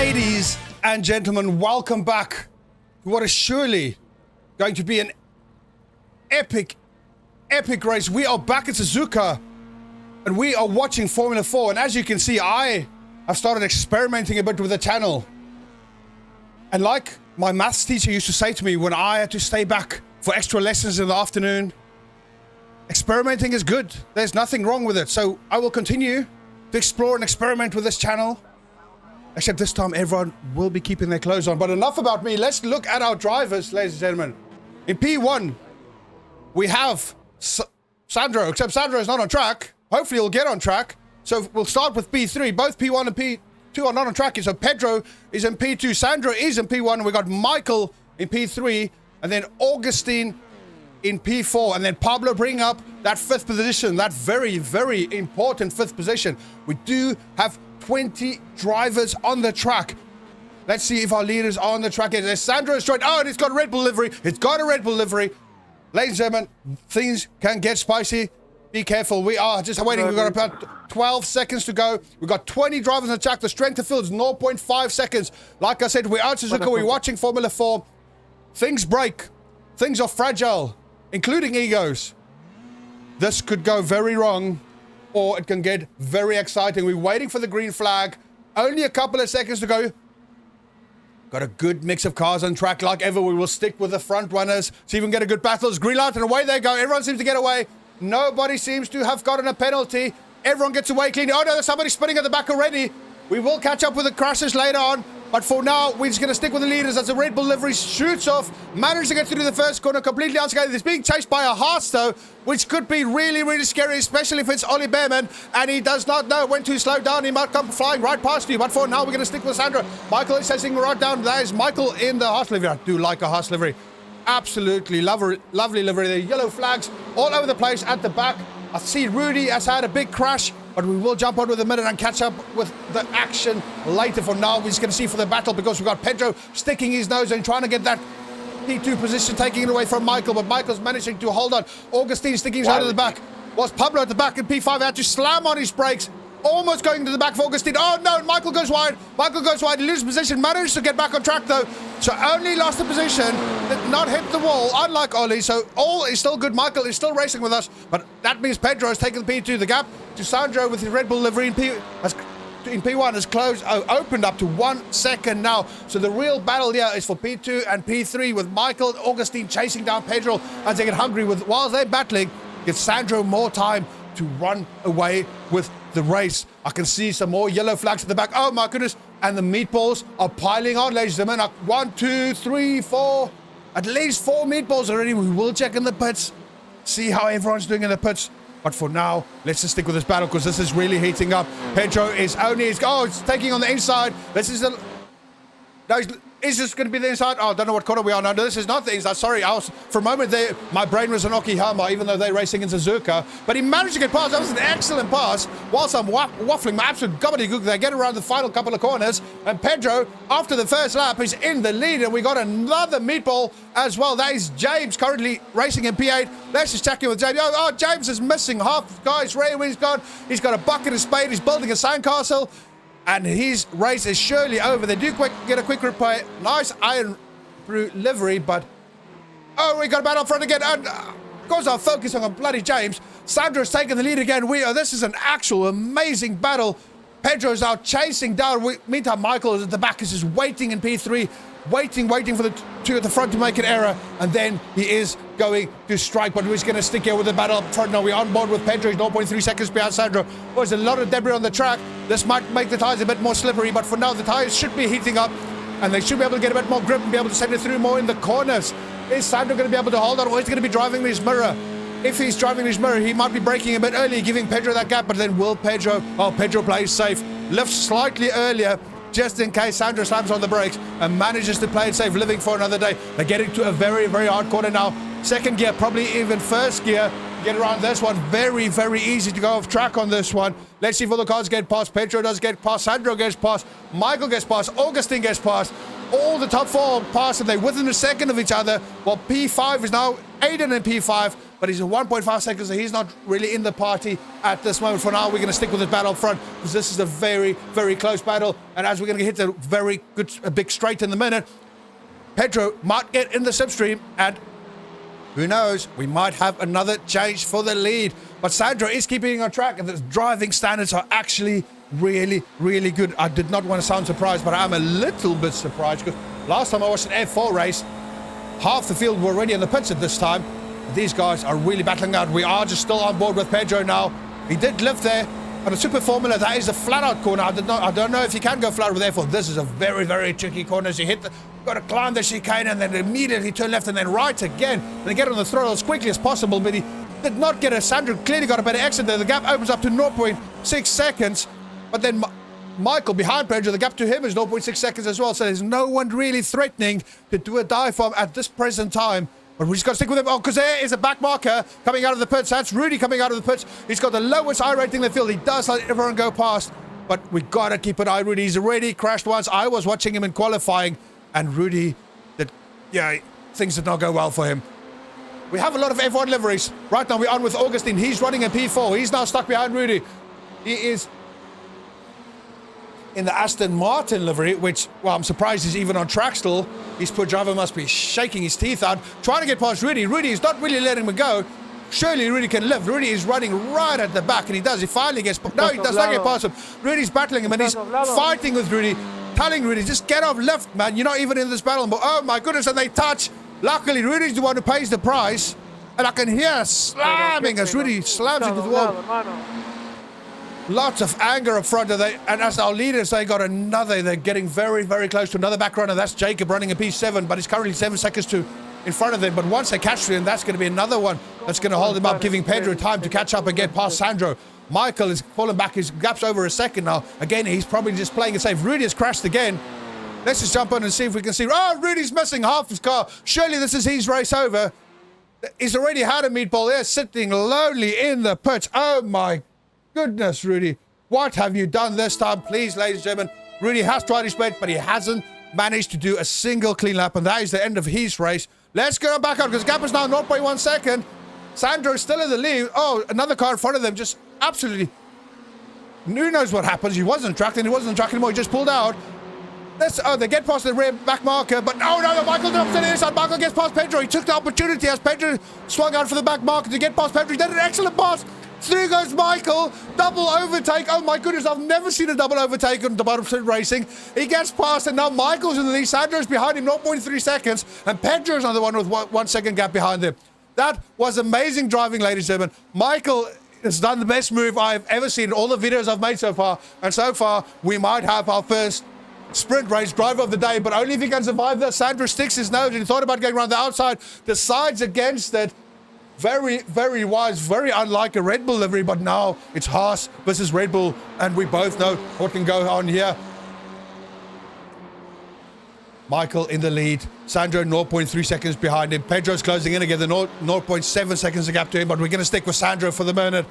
Ladies and gentlemen, welcome back to what is surely going to be an epic race. We are back at Suzuka and we are watching Formula 4. And as you can see, I have started experimenting a bit with the channel. And like my maths teacher used to say to me when I had to stay back for extra lessons in the afternoon, experimenting is good. There's nothing wrong with it. So I will continue to explore and experiment with this channel. Except this time everyone will be keeping their clothes on. But enough about me. Let's look at our drivers, ladies and gentlemen. In P1, we have Sandro, except Sandro is not on track. Hopefully he'll get on track. So we'll start with P3. Both P1 and P2 are not on track. So Pedro is in P2. Sandro is in P1. And we got Michael in P3. And then Augustine in P4. And then Pablo bringing up that fifth position. That very, very important fifth position. We do have 20 drivers on the track. Let's see if our leaders are on the track. There's Sandro is joined. Oh, and it's got a Red Bull livery. It's got a Red Bull livery. Ladies and gentlemen, things can get spicy. Be careful. We are just waiting. We've got about 12 seconds to go. We've got 20 drivers on the track. The strength of field is 0.5 seconds. Like I said, we're out to Suzuka. We're watching Formula 4. Things break. Things are fragile, including egos. This could go very wrong, or it can get very exciting. We're waiting for the green flag. Only a couple of seconds to go. Got a good mix of cars on track. Like ever, we will stick with the front runners. See if we can get a good battle. It's green light and away they go. Everyone seems to get away. Nobody seems to have gotten a penalty. Everyone gets away clean. Oh no, there's somebody spinning at the back already. We will catch up with the crashes later on. But for now, we're just going to stick with the leaders as the Red Bull livery shoots off. Manages to get through the first corner completely unscathed. It's being chased by a Haas though, which could be really, really scary, especially if it's Ollie Behrman. And he does not know when to slow down. He might come flying right past you. But for now, we're going to stick with Sandra. Michael is chasing right down. That is Michael in the Haas livery. I do like a Haas livery. Absolutely lovely livery. The yellow flags all over the place at the back. I see Rudy has had a big crash, but we will jump on with a minute and catch up with the action later. For now, we're just going to see for the battle because we've got Pedro sticking his nose and trying to get that P2 position, taking it away from Michael, but Michael's managing to hold on. Augustine sticking his head at the back. Was Pablo at the back in P5 had to slam on his brakes. Almost going to the back of Augustine. Oh no, Michael goes wide. Michael goes wide, loses position, managed to get back on track though. So only lost the position, did not hit the wall, unlike Ollie. So all is still good. Michael is still racing with us, but that means Pedro has taken the P2. The gap to Sandro with his Red Bull livery in P1 has closed, opened up to 1 second now. So the real battle here is for P2 and P3 with Michael and Augustine chasing down Pedro as they get hungry while they're battling. Gives Sandro more time to run away with the race. I can see some more yellow flags at the back. Oh my goodness. And the meatballs are piling on, ladies and gentlemen. 1, 2, 3, 4. At least 4 meatballs already. We will check in the pits. See how everyone's doing in the pits. But for now, let's just stick with this battle because this is really heating up. Pedro is it's taking on the inside. This is the... No, is this going to be the inside? Oh, I don't know what corner we are now. No, this is not the inside. Sorry, for a moment there, my brain was an Okihama, even though they're racing in Suzuka. But he managed to get past. That was an excellent pass. Whilst I'm waffling my absolute gobbledygook, they get around the final couple of corners. And Pedro, after the first lap, is in the lead. And we got another meatball as well. That is James, currently racing in P8. Let's just check in with James. Oh, James is missing half. Guys, rear wing's gone. He's got a bucket, a spade. He's building a sandcastle. And his race is surely over. They do get a quick repair. Nice iron through livery, but... Oh, we got a battle up front again. And of course, I'm focusing on bloody James. Sandro's taking the lead again. This is an actual amazing battle. Pedro's out chasing down. Meantime, Michael is at the back. Is just waiting in P3. Waiting for the two at the front to make an error. And then he is going to strike. But we're just going to stick here with the battle up front. Now we're on board with Pedro. He's 0.3 seconds behind Sandro. There's a lot of debris on the track. This might make the tyres a bit more slippery. But for now, the tyres should be heating up. And they should be able to get a bit more grip and be able to send it through more in the corners. Is Sandro going to be able to hold on? Or is he going to be driving with his mirror? If he's driving his mirror, he might be braking a bit early, giving Pedro that gap. But then will Pedro... Oh, Pedro plays safe. Lifts slightly earlier, just in case Sandro slams on the brakes and manages to play it safe, living for another day. They're getting to a very, very hard corner now. Second gear, probably even first gear. Get around this one. Very, very easy to go off track on this one. Let's see if all the cars get past. Pedro does get past. Sandro gets past. Michael gets past. Augustine gets past. All the top 4 pass, and they're within a second of each other. While P5 is now Aiden in P5. but he's at 1.5 seconds, so he's not really in the party at this moment. For now, we're going to stick with the battle up front, because this is a very, very close battle. And as we're going to hit a very good, a big straight in the minute, Pedro might get in the slipstream, and who knows, we might have another change for the lead. But Sandro is keeping on track, and the driving standards are actually really, really good. I did not want to sound surprised, but I'm a little bit surprised, because last time I watched an F4 race, half the field were already in the pits at this time. These guys are really battling out. We are just still on board with Pedro now. He did lift there on a Super Formula. That is a flat-out corner. I don't know if you can go flat with F4. This is a very, very tricky corner. As you hit got to climb the chicane and then immediately turn left and then right again. And then get on the throttle as quickly as possible. But he did not get a Sandro. Clearly got a better exit there. The gap opens up to 0.6 seconds. But then Michael behind Pedro, the gap to him is 0.6 seconds as well. So there's no one really threatening to do a dive bomb at this present time. But we just got to stick with him. Oh, because there is a back marker coming out of the pits. That's Rudy coming out of the pits. He's got the lowest I rating in the field. He does let everyone go past. But we got to keep an eye on Rudy. He's already crashed once. I was watching him in qualifying. And Rudy, things did not go well for him. We have a lot of F1 liveries. Right now we're on with Augustine. He's running a P4. He's now stuck behind Rudy. He is in the Aston Martin livery, which, well, I'm surprised he's even on track still. His poor driver must be shaking his teeth out, trying to get past Rudy. Rudy is not really letting him go. Surely Rudy can lift. Rudy is running right at the back, and he does. He finally gets... No, he does not get past him. Rudy's battling him, and he's fighting with Rudy, telling Rudy, just get off left, man. You're not even in this battle. But, oh, my goodness, and they touch. Luckily, Rudy's the one who pays the price, and I can hear slamming as Rudy slams into the wall. Lots of anger up front, and as our leaders, they got another. They're getting very, very close to another back runner. That's Jacob running a P7, but he's currently 7 seconds in front of them. But once they catch him, that's going to be another one that's going to hold him up, giving Pedro time to catch up and get past Sandro. Michael is falling back. His gap's over a second now. Again, he's probably just playing it safe. Rudy has crashed again. Let's just jump on and see if we can see. Oh, Rudy's missing half his car. Surely this is his race over. He's already had a meatball there, sitting lonely in the pits. Oh, my goodness, Rudy. What have you done this time? Please, ladies and gentlemen, Rudy has tried his best, but he hasn't managed to do a single clean lap, and that is the end of his race. Let's go back on, because gap is now 0.1 second. Sandro is still in the lead. Oh, another car in front of them, just absolutely... Who knows what happens? He wasn't tracked, and he wasn't tracked anymore. He just pulled out. They get past the rear back marker, but no, Michael drops to the inside. Michael gets past Pedro. He took the opportunity as Pedro swung out for the back marker to get past Pedro. He did an excellent pass. Through goes Michael. Double overtake. Oh my goodness, I've never seen a double overtake on the bottom of racing. He gets past, and now Michael's in the lead. Sandro's behind him, 0.3 seconds, and Pedro's another one with 1 second gap behind him. That was amazing driving, ladies and gentlemen. Michael has done the best move I've ever seen in all the videos I've made so far, and so far we might have our first sprint race driver of the day, but only if he can survive this. Sandro sticks his nose, and he thought about going around the outside, decides against it. Very, very wise, very unlike a Red Bull livery, but now it's Haas versus Red Bull, and we both know what can go on here. Michael in the lead, Sandro 0.3 seconds behind him. Pedro's closing in again, the 0.7 seconds a gap to him, but we're going to stick with Sandro for the minute.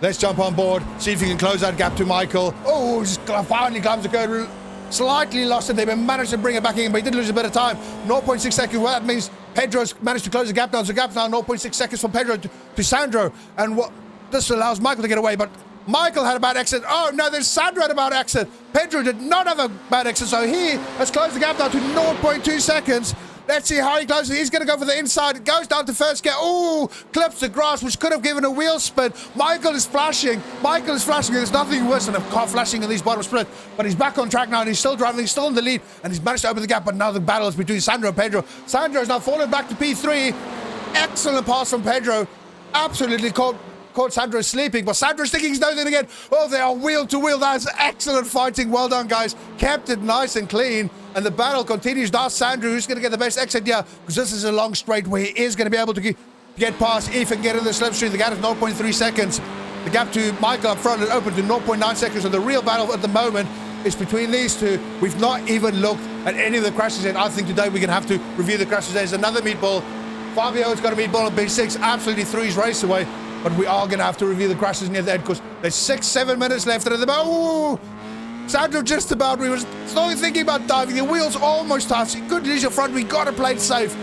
Let's jump on board, see if he can close that gap to Michael. Oh, just finally climbs the curve. Slightly lost it there, but managed to bring it back in, but he did lose a bit of time. 0.6 seconds. Well, that means Pedro's managed to close the gap down. So the gap's now 0.6 seconds from Pedro to Sandro. And what this allows Michael to get away, but Michael had a bad exit. Oh, no, there's Sandro had a bad exit. Pedro did not have a bad exit, so he has closed the gap down to 0.2 seconds. Let's see how he closes. He's going to go for the inside. It goes down to first gear. Ooh, clips the grass, which could have given a wheel spin. Michael is flashing. There's nothing worse than a car flashing in these bottom split. But he's back on track now, and he's still driving. He's still in the lead, and he's managed to open the gap. But now the battle is between Sandro and Pedro. Sandro has now fallen back to P3. Excellent pass from Pedro. Absolutely caught Sandro sleeping, but Sandro's sticking his nose in again. Oh, they are wheel to wheel. That's excellent fighting. Well done, guys. Kept it nice and clean, and the battle continues. Now Sandro, who's going to get the best exit here, because this is a long straight where he is going to be able to get past if and get in the slipstream. The gap is 0.3 seconds. The gap to Michael up front is open to 0.9 seconds, so the real battle at the moment is between these two. We've not even looked at any of the crashes yet. I think today we're going to have to review the crashes. There's another meatball. Fabio's got a meatball on B6, absolutely threw his race away. But we are going to have to review the crashes near the end, because there's 6-7 minutes left. And at the moment, Sandro just about, we were slowly thinking about diving. The wheels almost touched. Good leisure front. We got to play it safe.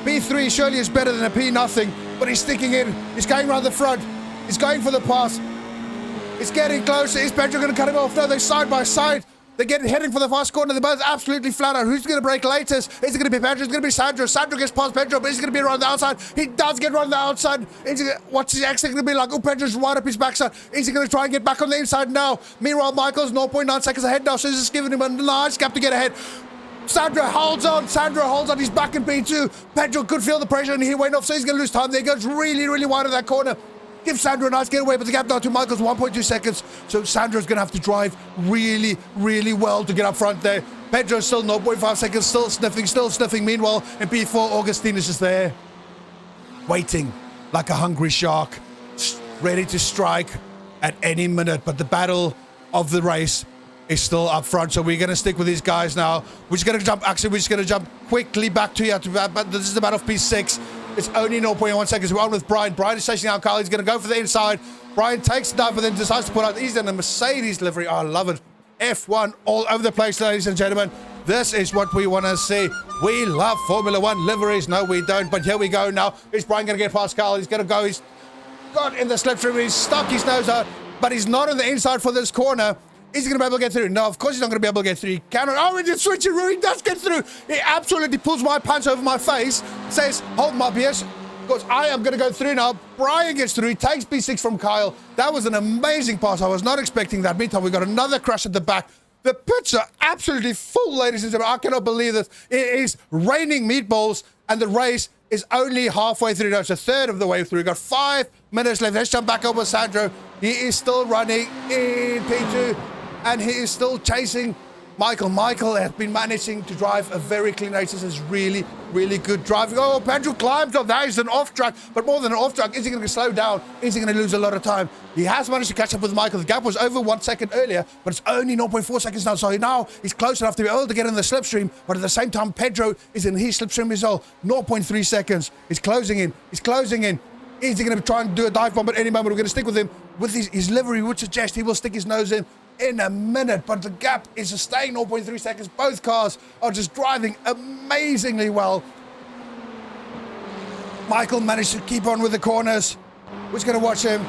P3 surely is better than a P nothing. but he's sticking in. He's going around the front. He's going for the pass. It's getting closer. Is Pedro going to cut him off? No, they're side by side. They're heading for the fast corner. They're both absolutely flat out. Who's going to break latest? Is it going to be Pedro? It's going to be Sandro. Sandro gets past Pedro, but he's going to be around the outside. He does get around the outside. What's his exit going to be like? Oh, Pedro's right up his backside. Is he going to try and get back on the inside now? Meanwhile, Michael's 0.9 seconds ahead now, so he's just giving him a nice gap to get ahead. Sandro holds on. Sandro holds on. He's back in P2. Pedro could feel the pressure, and he went off, so he's going to lose time. There he goes really, really wide of that corner. Give Sandro a nice getaway, but the gap now to Michael's 1.2 seconds. So Sandro's going to have to drive really, really well to get up front there. Pedro's still 0.5 seconds, still sniffing. Meanwhile, in P4, Augustine is just there, waiting like a hungry shark, ready to strike at any minute. But the battle of the race is still up front. So we're going to stick with these guys now. We're just going to jump quickly back to here. But this is the battle of P6. It's only 0.1 seconds. We're on with Brian. Brian is chasing out Kyle. He's going to go for the inside. Brian takes the dive, but then decides to pull out. He's in a Mercedes livery. Oh, I love it. F1 all over the place, ladies and gentlemen. This is what we want to see. We love Formula One liveries. No, we don't. But here we go now. Is Brian going to get past Kyle? He's going to go. He's got in the slipstream. He's stuck his nose out, but he's not on the inside for this corner. Is he going to be able to get through? No, of course he's not going to be able to get through. He cannot. Oh, he just switcheroo. He does get through. He absolutely pulls my pants over my face. Says, hold my BS. Because I am going to go through now. Brian gets through. He takes B6 from Kyle. That was an amazing pass. I was not expecting that. Meantime, we got another crash at the back. The pits are absolutely full, ladies and gentlemen. I cannot believe this. It is raining meatballs, and the race is only halfway through. No, it's a third of the way through. We've got 5 minutes left. Let's jump back over with Sandro. He is still running in P2. And he is still chasing Michael. Michael has been managing to drive a very clean race. This is really, really good driving. Oh, Pedro climbs up. That is an off track, but more than an off track. Is he going to slow down? Is he going to lose a lot of time? He has managed to catch up with Michael. The gap was over 1 second earlier, but it's only 0.4 seconds now. So now he's close enough to be able to get in the slipstream, but at the same time, Pedro is in his slipstream as well. 0.3 seconds. He's closing in. He's closing in. Is he going to try and do a dive bomb at any moment? We're going to stick with him. With his livery would suggest he will stick his nose in a minute, but the gap is staying 0.3 seconds. Both cars are just driving amazingly well. Michael managed to keep on with the corners. We're just going to watch him.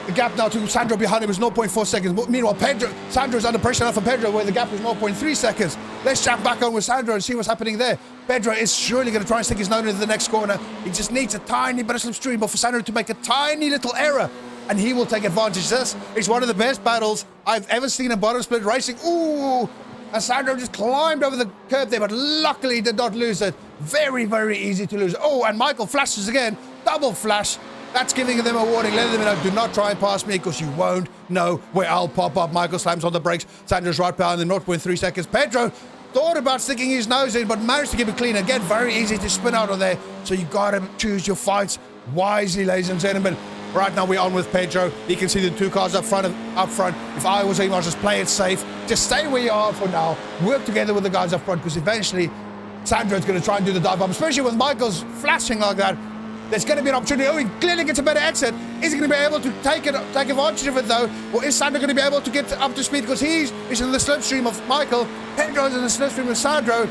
The gap now to Sandro behind him is 0.4 seconds. Meanwhile, Sandro's under pressure now for Pedro, where the gap is 0.3 seconds. Let's jump back on with Sandro and see what's happening there. Pedro is surely going to try and stick his nose into the next corner. He just needs a tiny bit of slipstream, but for Sandro to make a tiny little error, and he will take advantage. This is one of the best battles I've ever seen in bottom split racing. Ooh! And Sandro just climbed over the curb there, but luckily did not lose it. Very, very easy to lose. Oh, and Michael flashes again. Double flash. That's giving them a warning. Letting them know, do not try and pass me, because you won't know where I'll pop up. Michael slams on the brakes. Sandro's right behind the 0.3 seconds. Pedro thought about sticking his nose in, but managed to keep it clean. Again, very easy to spin out of there. So you got to choose your fights wisely, ladies and gentlemen. Right now we're on with Pedro. You can see the 2 cars up front. If I was him, I'll just play it safe. Just stay where you are for now. Work together with the guys up front, because eventually Sandro's going to try and do the dive bomb, especially with Michael's flashing like that. There's going to be an opportunity. Oh, he clearly gets a better exit. Is he going to be able to take advantage of it, though? Or is Sandro going to be able to get up to speed, because he's in the slipstream of Michael? Pedro's in the slipstream of Sandro.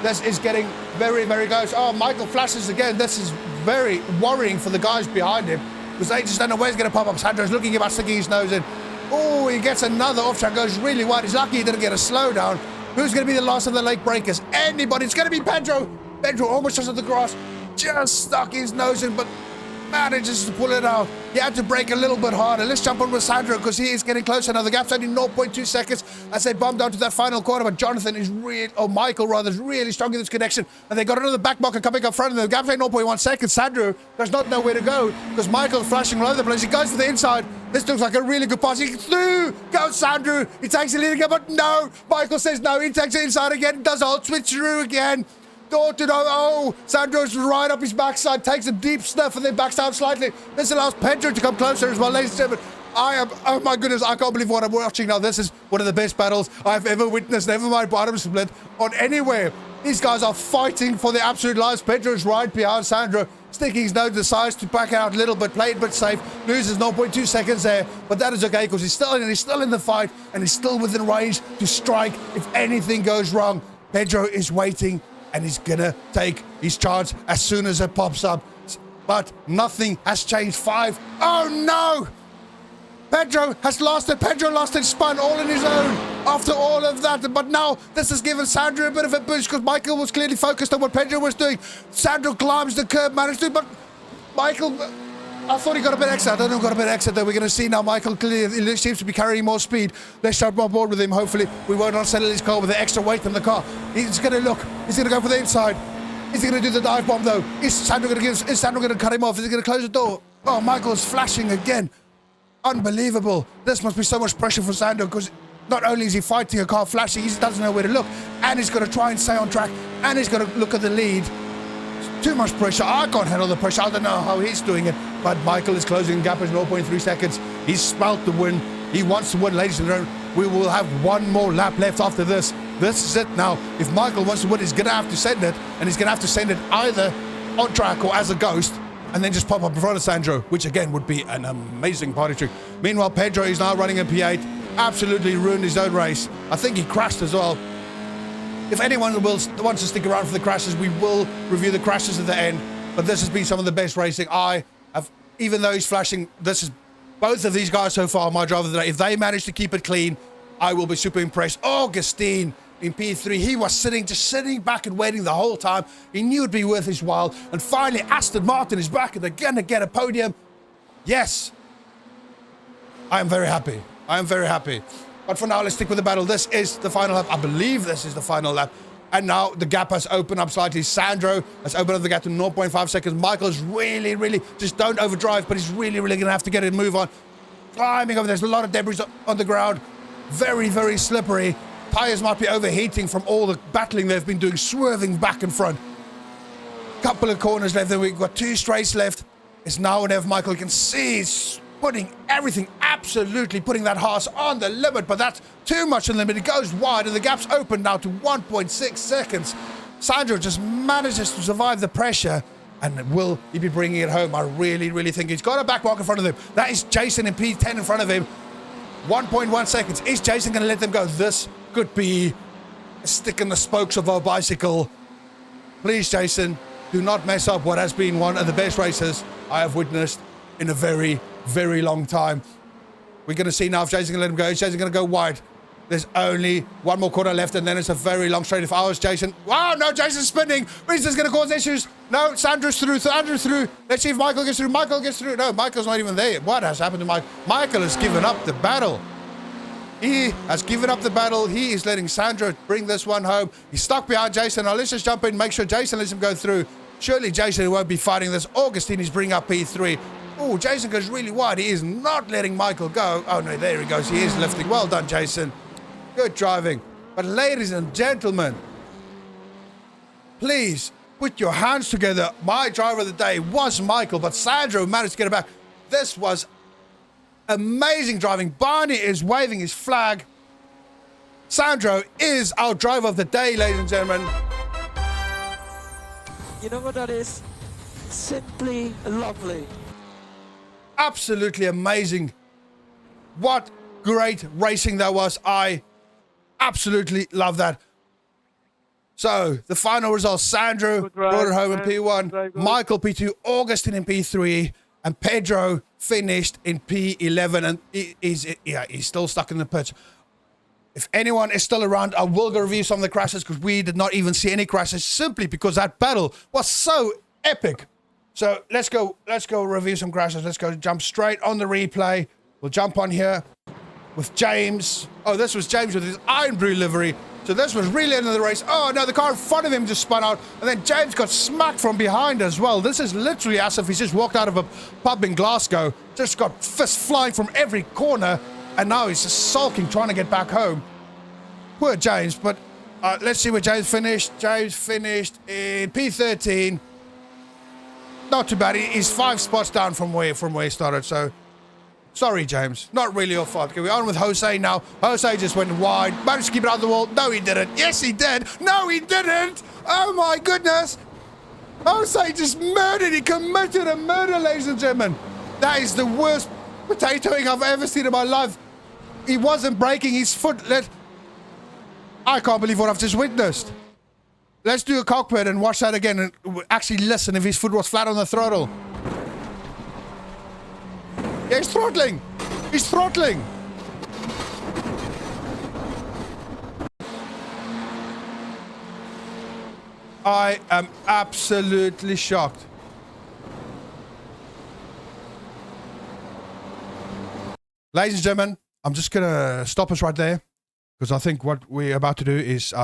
This is getting very, very close. Oh, Michael flashes again. This is very worrying for the guys behind him, because they just don't know where he's going to pop up. Sandro's looking about sticking his nose in. Oh, he gets another off track, goes really wide. He's lucky he didn't get a slowdown. Who's going to be the last of the late breakers? Anybody. It's going to be Pedro. Pedro almost just at the grass. Just stuck his nose in, but manages to pull it out. He had to brake a little bit harder. Let's jump on with Sandro, because he is getting closer now. The gap's only 0.2 seconds as they bomb down to that final corner. But Michael rather, is really strong in this connection. And they got another back marker coming up front, and the gap's only 0.1 seconds. Sandro does not know where to go, because Michael's flashing all over the place. He goes for the inside. This looks like a really good pass. He gets through. Goes Sandro. He takes the lead again, but no. Michael says no. He takes it inside again. Does a whole switcheroo again. Oh, Sandro's right up his backside, takes a deep sniff and then backs down slightly. This allows Pedro to come closer as well, ladies and gentlemen. Oh my goodness, I can't believe what I'm watching now. This is one of the best battles I've ever witnessed, never mind bottom split, on anywhere. These guys are fighting for the absolute lives. Pedro's right behind Sandro, sticking his nose to the sides to back out a little bit, play it a bit safe, loses 0.2 seconds there, but that is okay, because he's still in the fight, and he's still within range to strike if anything goes wrong. Pedro is waiting, and he's gonna take his chance as soon as it pops up. but nothing has changed. 5. Oh no! Pedro has lost it. Pedro lost it, spun all on his own after all of that. But now this has given Sandro a bit of a boost because Michael was clearly focused on what Pedro was doing. Sandro climbs the curb, managed to, but Michael, I thought he got a bit extra. I don't know if he got a bit extra though. We're going to see now. Michael clearly seems to be carrying more speed. Let's jump on board with him. Hopefully we won't unsettle his car with the extra weight in the car. He's going to look. He's going to go for the inside. Is he going to do the dive bomb though? Is Sandro going to cut him off? Is he going to close the door? Oh, Michael's flashing again. Unbelievable. This must be so much pressure for Sandro because not only is he fighting a car flashing, he doesn't know where to look, and he's got to try and stay on track, and he's got to look at the lead. It's too much pressure. I can't handle the pressure. I don't know how he's doing it, but Michael is closing the gap at 0.3 seconds. He's smelt the win. He wants to win, ladies and gentlemen. We will have one more lap left after this. This is it now. If Michael wants to win, he's going to have to send it, and he's going to have to send it either on track or as a ghost, and then just pop up in front of Sandro, which again would be an amazing party trick. Meanwhile, Pedro is now running in P8, absolutely ruined his own race. I think he crashed as well. If anyone wants to stick around for the crashes, we will review the crashes at the end, but this has been some of the best racing. Even though he's flashing, this is both of these guys so far, my driver of the day. If they manage to keep it clean, I will be super impressed. Augustine in P3, he was just sitting back and waiting the whole time. He knew it'd be worth his while. And finally, Aston Martin is back and they're going to get a podium. Yes. I am very happy. I am very happy. But for now, let's stick with the battle. This is the final lap. I believe this is the final lap. And now the gap has opened up slightly. Sandro has opened up the gap to 0.5 seconds. Michael's really, just don't overdrive, but he's really going to have to get a move on. Climbing over, there's a lot of debris on the ground. Very slippery. Tires might be overheating from all the battling they've been doing, swerving back and front. Couple of corners left, then we've got 2 straights left. It's now whenever Michael can see he's putting everything, absolutely putting that horse on the limit, but that's too much on the limit. It goes wide and the gap's open now to 1.6 seconds. Sandro just manages to survive the pressure, and will he be bringing it home? I really think he's got a back mark in front of him. That is Jason in P10 in front of him. 1.1 seconds. Is Jason going to let them go? This could be a stick in the spokes of our bicycle. Please, Jason, do not mess up what has been one of the best races I have witnessed in a very long time. We're going to see now if Jason's going to let him go. Is Jason going to go wide? There's only one more corner left, and then it's a very long straight. If I was Jason... Wow, no, Jason's spinning. Is this going to cause issues? No, Sandro's through. Sandro's through. Let's see if Michael gets through. Michael gets through. No, Michael's not even there. What has happened to Michael? Michael has given up the battle. He has given up the battle. He is letting Sandro bring this one home. He's stuck behind Jason. Now let's just jump in, make sure Jason lets him go through. Surely Jason won't be fighting this. Augustine is bringing up P3. Oh, Jason goes really wide. He is not letting Michael go. Oh, no, there he goes. He is lifting. Well done, Jason. Good driving. But ladies and gentlemen, please put your hands together. My driver of the day was Michael, but Sandro managed to get it back. This was amazing driving. Barney is waving his flag. Sandro is our driver of the day, ladies and gentlemen. You know what that is? Simply lovely. Absolutely amazing. What great racing that was. I absolutely love that. So, the final result, Sandro brought it home in P1, Michael P2, Augustine in P3, and Pedro finished in P11, and he's still stuck in the pits. If anyone is still around, I will go review some of the crashes, because we did not even see any crashes, simply because that battle was so epic. So, let's go review some crashes. Let's go jump straight on the replay. We'll jump on here with James. Oh, this was James with his Iron Brew livery. So this was really end of the race. Oh, no, the car in front of him just spun out. And then James got smacked from behind as well. This is literally as if he's just walked out of a pub in Glasgow. Just got fists flying from every corner. And now he's just sulking, trying to get back home. Poor James. But let's see where James finished. James finished in P13. Not too bad. He's 5 spots down from where he started. So... sorry, James. Not really your fault. Okay, we're on with Jose now. Jose just went wide. Managed to keep it out of the wall. No, he didn't. Yes, he did. No, he didn't. Oh, my goodness. Jose just murdered. He committed a murder, ladies and gentlemen. That is the worst potatoing I've ever seen in my life. He wasn't breaking his foot. I can't believe what I've just witnessed. Let's do a cockpit and watch that again and actually listen if his foot was flat on the throttle. Yeah, he's throttling. He's throttling. I am absolutely shocked. Ladies and gentlemen, I'm just going to stop us right there because I think what we're about to do is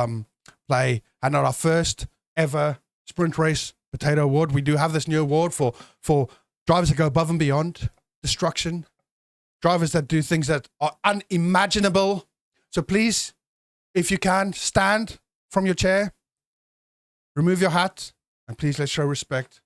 play our first ever sprint race potato award. We do have this new award for drivers that go above and beyond destruction, drivers that do things that are unimaginable. So please, if you can, stand from your chair, remove your hat, and please let's show respect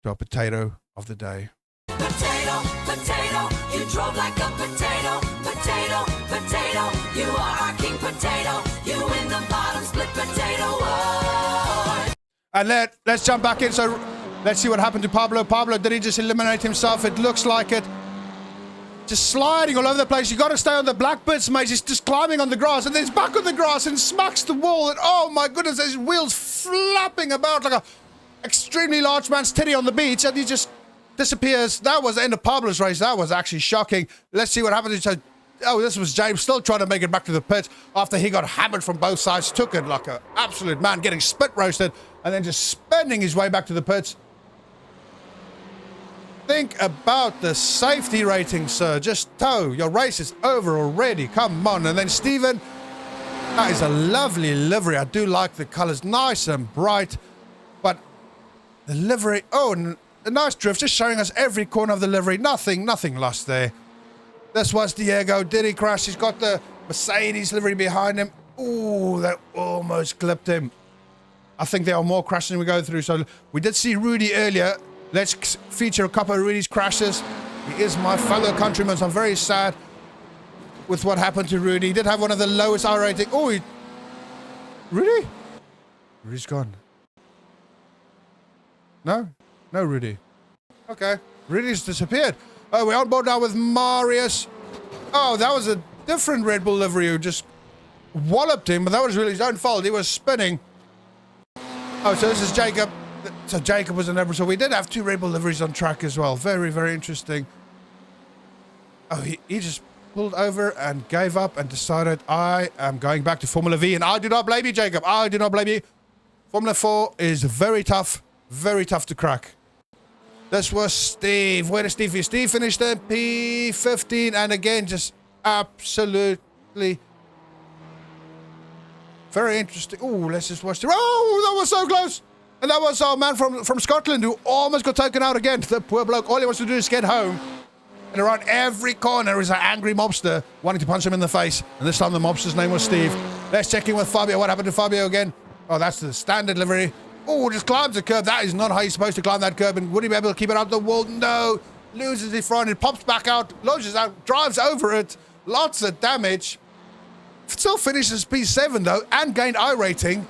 to our potato of the day. Potato, potato, you drove like a potato. Potato, potato, you are our king potato. You win the bottom split potato award. And let's jump back in. So let's see what happened to Pablo. Pablo, did he just eliminate himself? It looks like it. Just sliding all over the place. You got to stay on the black bits, mate. He's just climbing on the grass, and then he's back on the grass and smacks the wall. And oh my goodness, his wheels flapping about like a extremely large man's titty on the beach, and he just disappears. That was the end of Pablo's race. That was actually shocking. Let's see what happens. So, oh, this was James still trying to make it back to the pit after he got hammered from both sides. Took it like an absolute man, getting spit roasted, and then just spinning his way back to the pits. Think about the safety rating, sir. Just tow. Your race is over already. Come on. And then Stephen, that is a lovely livery. I do like the colors. Nice and bright. But the livery, oh, a nice drift. Just showing us every corner of the livery. Nothing lost there. This was Diego. Did he crash? He's got the Mercedes livery behind him. Ooh, that almost clipped him. I think there are more crashes we go through. So we did see Rudy earlier. Let's feature a couple of Rudy's crashes. He is my fellow countryman, so I'm very sad with what happened to Rudy. He did have one of the lowest iRating. Oh, Rudy? Rudy's gone. No, Rudy. Okay, Rudy's disappeared. Oh, we're on board now with Marius. Oh, that was a different Red Bull livery who just walloped him, but that was really his own fault. He was spinning. Oh, so this is Jacob. So Jacob was an number. So we did have two Red Bull liveries on track as well. Very, very interesting. Oh, he just pulled over and gave up and decided, I am going back to Formula V. And I do not blame you, Jacob. I do not blame you. Formula 4 is very tough to crack. This was Steve. Where is Steve? Steve finished in P15. And again, just absolutely very interesting. Oh, let's just watch the... Oh, that was so close. And that was our man from Scotland who almost got taken out again. The poor bloke, all he wants to do is get home. And around every corner is an angry mobster wanting to punch him in the face. And this time the mobster's name was Steve. Let's check in with Fabio. What happened to Fabio again? Oh, that's the standard livery. Oh, just climbs the curb. That is not how you're supposed to climb that curb. And would he be able to keep it out the wall? No. Loses his front. It pops back out. Launches out. Drives over it. Lots of damage. Still finishes P7 though. And gained iRating.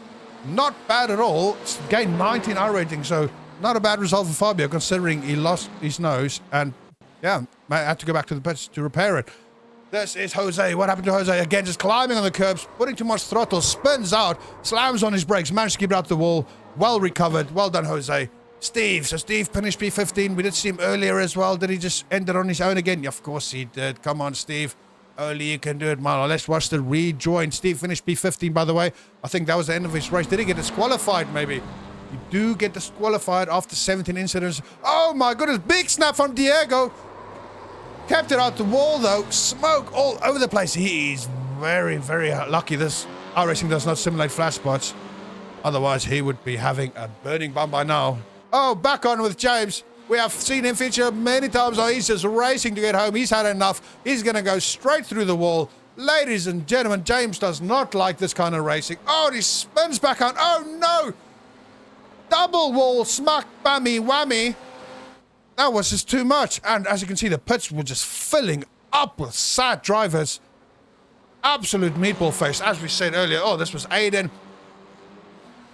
Not bad at all. Gained 19 iRating, so not a bad result for Fabio considering he lost his nose and yeah, I had to go back to the pits to repair it. This is Jose. What happened to Jose? Again, just climbing on the curbs, putting too much throttle, spins out, slams on his brakes, managed to keep it out the wall. Well recovered. Well done, Jose. Steve. So Steve finished P15. We did see him earlier as well. Did he just end it on his own again? Yeah, of course he did. Come on, Steve. Only you can do it, Marlo. Let's watch the rejoin. Steve finished P15, by the way. I think that was the end of his race. Did he get disqualified, maybe? You do get disqualified after 17 incidents. Oh, my goodness. Big snap from Diego. Kept it out the wall, though. Smoke all over the place. He is very, very lucky. This iRacing does not simulate flat spots. Otherwise, he would be having a burning bum by now. Oh, back on with James. We have seen him feature many times. Oh, he's just racing to get home. He's had enough. He's going to go straight through the wall. Ladies and gentlemen, James does not like this kind of racing. Oh, he spins back out. Oh, no. Double wall smack, bammy, whammy. That was just too much. And as you can see, the pits were just filling up with sad drivers. Absolute meatball face. As we said earlier, oh, this was Aiden.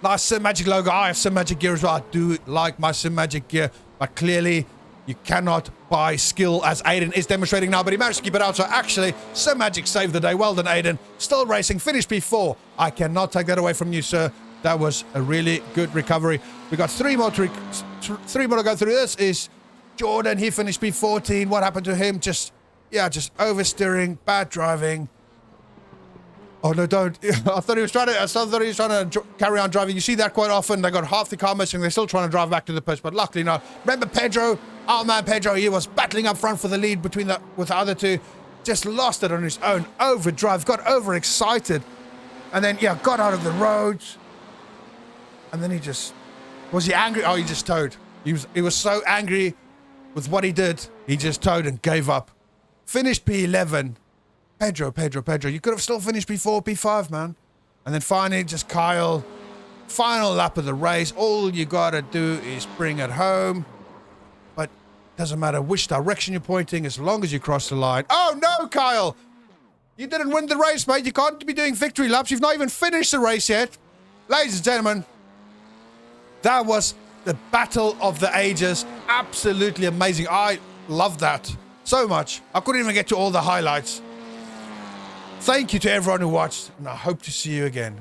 Nice Sim Magic logo. I have Sim Magic gear as well. I do like my Sim Magic gear. But clearly, you cannot buy skill as Aiden is demonstrating now. But he managed to keep it out. So actually, Sim Magic saved the day. Well done, Aiden. Still racing. Finished P4. I cannot take that away from you, sir. That was a really good recovery. We got three more to go through. This is Jordan, he finished P14. What happened to him? Just oversteering, bad driving. Oh no, don't. I thought he was trying to carry on driving. You see that quite often. They got half the car missing. They're still trying to drive back to the pits, but luckily not. Remember Pedro? Oh man, Pedro, he was battling up front for the lead with the other two. Just lost it on his own. Overdrive, got overexcited. And then, got out of the roads. And then was he angry? Oh, he just towed. He was so angry with what he did. He just towed and gave up. Finished P11. Pedro, you could have still finished P4, P5, man. And then finally, just Kyle, final lap of the race. All you gotta do is bring it home. But doesn't matter which direction you're pointing, as long as you cross the line. Oh no, Kyle! You didn't win the race, mate. You can't be doing victory laps. You've not even finished the race yet. Ladies and gentlemen, that was the battle of the ages. Absolutely amazing. I love that so much. I couldn't even get to all the highlights. Thank you to everyone who watched, and I hope to see you again.